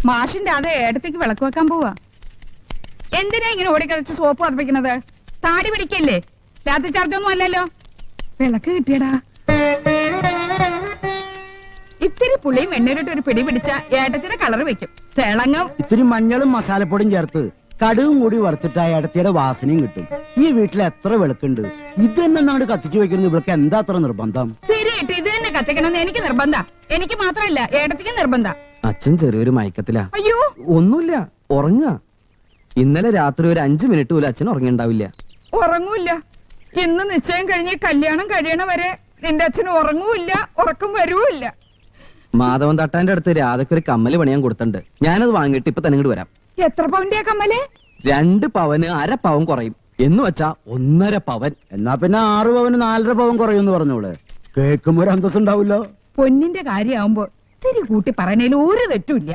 മാഷിന്റെ അതേ ഏടത്തേക്ക് വിളക്ക് വെക്കാൻ പോവാ. എന്തിനാ ഇങ്ങനെ ഓടിക്കതച്ച് സോപ്പ് പതിപ്പിക്കണത്? താടി പിടിക്കല്ലേ? രാത്രി ചാർജൊന്നും അല്ലല്ലോ. വിളക്ക് കിട്ടിയടാ. ഇത്തിരി പുളിയും എണ്ണയിലിട്ട് ഒരു പിടി പിടിച്ച ഏട്ടത്തിന്റെ കളർ വെക്കും, തിളങ്ങും. ഇത്തിരി മഞ്ഞളും മസാലപ്പൊടിയും ചേർത്ത് കടുകും കൂടി വറുത്തിട്ട് ഏടത്തിയുടെ വാസനയും കിട്ടും. ഈ വീട്ടിൽ എത്ര വിളക്കുണ്ട്, ഇത് തന്നെ അങ്ങോട്ട് കത്തിച്ചു വെക്കുന്ന ഇവൾക്ക് എന്താ അത്ര നിർബന്ധം? ശരിയായിട്ട് ഇത് തന്നെ കത്തിക്കണമെന്ന് എനിക്ക് നിർബന്ധ. എനിക്ക് മാത്രല്ല, ഏടത്തിക്ക് നിർബന്ധ. അച്ഛൻ ചെറിയൊരു മയക്കത്തിലാ. അയ്യോ, ഒന്നുമില്ല, ഉറങ്ങാ. ഇന്നലെ രാത്രി ഒരു 5 മിനിറ്റ് പോലും അച്ഛൻ ഉറങ്ങിണ്ടാവില്ല. ഉറങ്ങൂല്ല. ഇന്ന് നിശ്ചയം കഴിഞ്ഞ് കല്യാണം കഴിയണ വരെ നിന്റെ അച്ഛൻ ഉറങ്ങൂല്ല, ഉറക്കം വരൂല്ല. മാധവൻ തട്ടാന്റെ അടുത്ത് രാധയ്ക്ക് ഒരു കമ്മല് പണിയാൻ കൊടുത്തിട്ടുണ്ട്. ഞാനത് വാങ്ങിയിട്ട് ഇപ്പൊ തന്നെ ഇങ്ങോട്ട് വരാം. എത്ര പവന്റെ കമ്മല്? 2 പവന് 1/2 പവൻ കുറയും എന്ന് വെച്ചാ 1.5 പവൻ. എന്നാ പിന്നെ 6 പവന് 4.5 പവൻ കുറയുമെന്ന് പറഞ്ഞോളെ. കേൾക്കുമ്പോ ഒരു അന്തസ്സുണ്ടാവില്ലോ. പൊന്നിന്റെ കാര്യമാവുമ്പോ തിരി കൂട്ടി പറഞ്ഞതിൽ ഒരു തെറ്റുമില്ല.